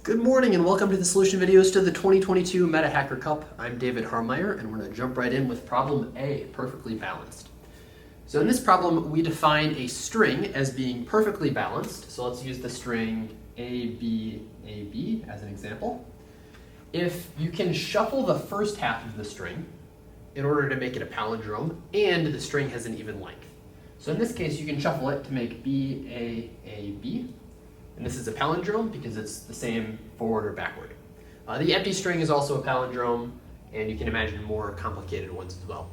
Good morning and welcome to the solution videos to the 2022 Meta Hacker Cup. I'm David Harmeyer and we're going to jump right in with problem A, perfectly balanced. So in this problem we define a string as being perfectly balanced. So let's use the string AB as an example. If you can shuffle the first half of the string in order to make it a palindrome and the string has an even length. So in this case you can shuffle it to make BAAB. And this is a palindrome because it's the same forward or backward. The empty string is also a palindrome, and you can imagine more complicated ones as well.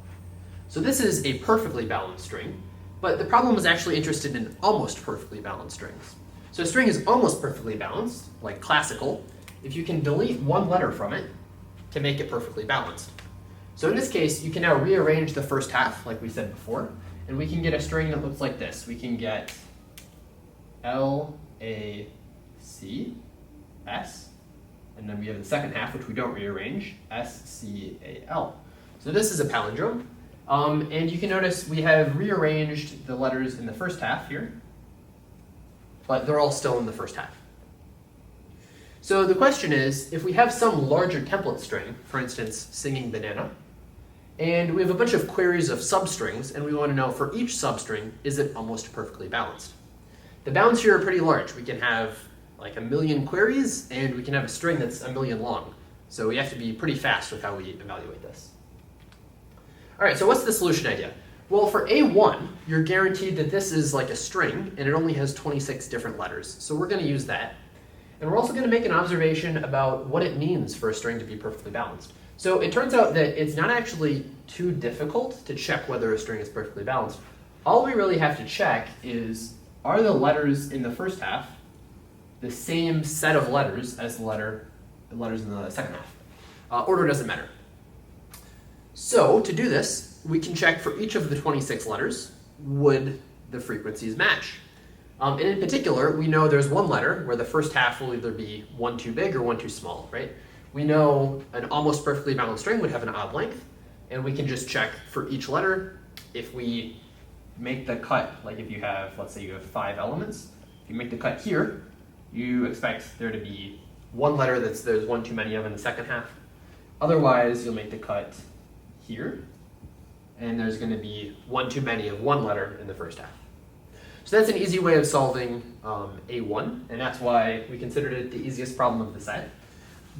So this is a perfectly balanced string, but the problem is actually interested in almost perfectly balanced strings. So a string is almost perfectly balanced, like classical, if you can delete one letter from it to make it perfectly balanced. So in this case, you can now rearrange the first half, like we said before, and we can get a string that looks like this. We can get LAC, S, and then we have the second half, which we don't rearrange, SCAL. So this is a palindrome, and you can notice we have rearranged the letters in the first half here, but they're all still in the first half. So the question is, if we have some larger template string, for instance, singing banana, and we have a bunch of queries of substrings, and we want to know for each substring, is it almost perfectly balanced? The bounds here are pretty large. We can have like 1 million queries, and we can have a string that's 1 million long. So we have to be pretty fast with how we evaluate this. All right, so what's the solution idea? Well, for A1, you're guaranteed that this is like a string, and it only has 26 different letters. So we're going to use that. And we're also going to make an observation about what it means for a string to be perfectly balanced. So it turns out that it's not actually too difficult to check whether a string is perfectly balanced. All we really have to check is, are the letters in the first half the same set of letters as the letters in the second half? Order doesn't matter. So to do this, we can check for each of the 26 letters, would the frequencies match? And in particular, we know there's one letter where the first half will either be one too big or one too small, right? We know an almost perfectly balanced string would have an odd length, and we can just check for each letter if we make the cut, like if you have, let's say you have 5 elements, if you make the cut here, you expect there to be one letter there's one too many of in the second half. Otherwise, you'll make the cut here, and there's going to be one too many of one letter in the first half. So that's an easy way of solving A1, and that's why we considered it the easiest problem of the set.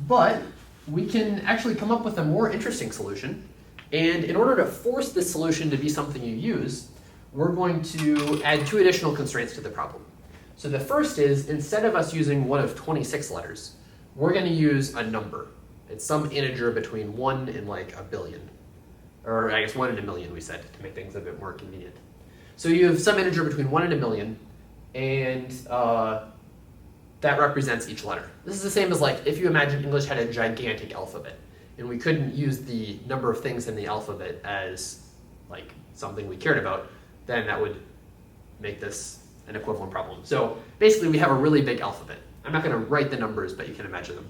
But we can actually come up with a more interesting solution, and in order to force this solution to be something you use, we're going to add 2 additional constraints to the problem. So the first is, instead of us using one of 26 letters, we're going to use a number. It's some integer between 1 and like 1 billion. Or I guess 1 in 1 million, we said, to make things a bit more convenient. So you have some integer between 1 and 1 million, and that represents each letter. This is the same as like if you imagine English had a gigantic alphabet, and we couldn't use the number of things in the alphabet as like something we cared about, then that would make this an equivalent problem. So basically we have a really big alphabet. I'm not going to write the numbers, but you can imagine them.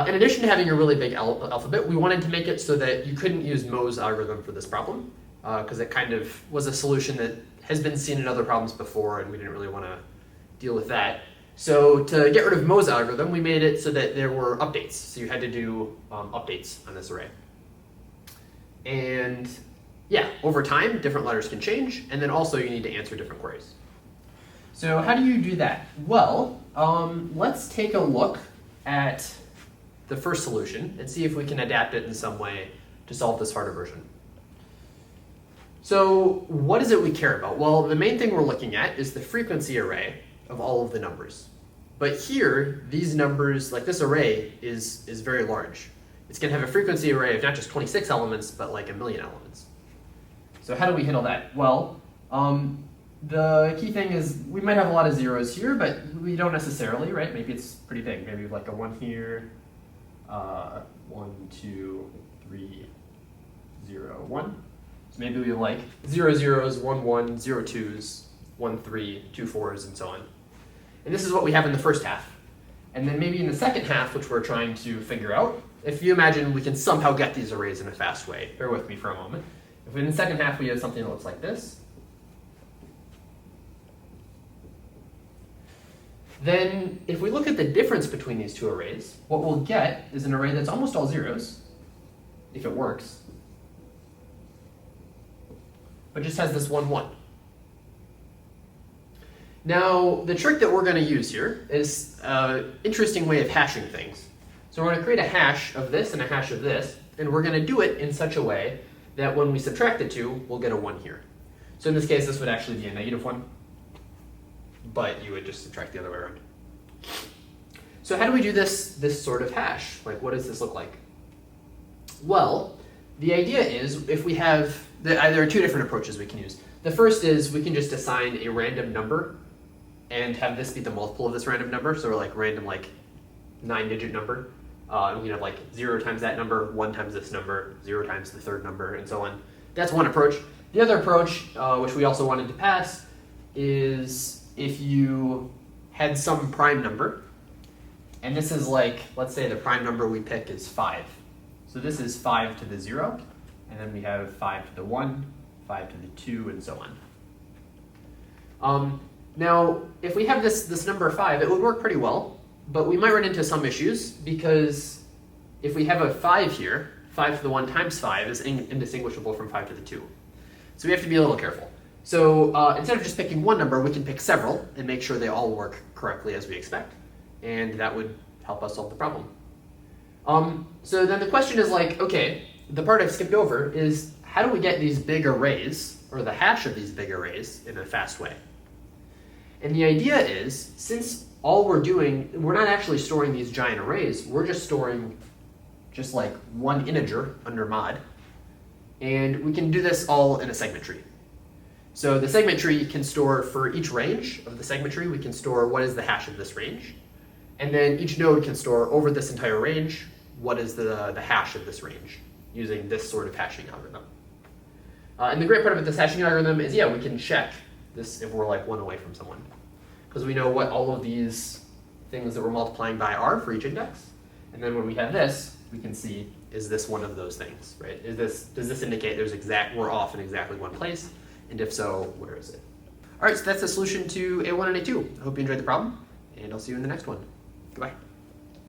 In addition to having a really big alphabet, we wanted to make it so that you couldn't use Mohs algorithm for this problem, because it kind of was a solution that has been seen in other problems before, and we didn't really want to deal with that. So to get rid of Mohs algorithm, we made it so that there were updates. So you had to do updates on this array. And yeah, over time, different letters can change, and then also you need to answer different queries. So how do you do that? Well, let's take a look at the first solution and see if we can adapt it in some way to solve this harder version. So what is it we care about? Well, the main thing we're looking at is the frequency array of all of the numbers. But here, these numbers, like this array, is very large. It's going to have a frequency array of not just 26 elements, but like 1 million elements. So how do we handle that? Well, the key thing is we might have a lot of zeros here, but we don't necessarily, right? Maybe it's pretty big. Maybe like a 1 here, 1, 2, 3, 0, 1. So maybe we have like 0 zeros, 1 1, 0 2s, 1 3, 2 4s, and so on. And this is what we have in the first half. And then maybe in the second half, which we're trying to figure out, if you imagine we can somehow get these arrays in a fast way, bear with me for a moment. If in the second half we have something that looks like this, then if we look at the difference between these two arrays, what we'll get is an array that's almost all zeros, if it works, but just has this 1, 1. Now, the trick that we're going to use here is an interesting way of hashing things. So we're going to create a hash of this and a hash of this, and we're going to do it in such a way that when we subtract the two, we'll get a 1 here. So in this case, this would actually be a -1, but you would just subtract the other way around. So how do we do this sort of hash? Like, what does this look like? Well, the idea is if we have, there are two different approaches we can use. The first is we can just assign a random number and have this be the multiple of this random number. So we're like random 9-digit number. And we can have 0 times that number, 1 times this number, 0 times the third number, and so on. That's one approach. The other approach, which we also wanted to pass, is if you had some prime number, and this is let's say the prime number we pick is 5. So this is 5 to the 0, and then we have 5 to the 1, 5 to the 2, and so on. Now, if we have this number 5, it would work pretty well, but we might run into some issues, because if we have a 5 here, 5 to the 1 times 5 is indistinguishable from 5 to the 2. So we have to be a little careful. So instead of just picking one number, we can pick several and make sure they all work correctly as we expect, and that would help us solve the problem. So then the question is okay, the part I've skipped over is how do we get these big arrays, or the hash of these big arrays, in a fast way? And the idea is, since all we're doing, we're not actually storing these giant arrays, we're just storing just one integer under mod, and we can do this all in a segment tree. So the segment tree can store, for each range of the segment tree, we can store what is the hash of this range, and then each node can store over this entire range what is the hash of this range, using this sort of hashing algorithm. And the great part about this hashing algorithm is, we can check this if we're 1 away from someone, because we know what all of these things that we're multiplying by are for each index. And then when we have this, we can see, is this one of those things, right? Does this indicate we're off in exactly one place? And if so, where is it? All right, so that's the solution to A1 and A2. I hope you enjoyed the problem, and I'll see you in the next one. Goodbye.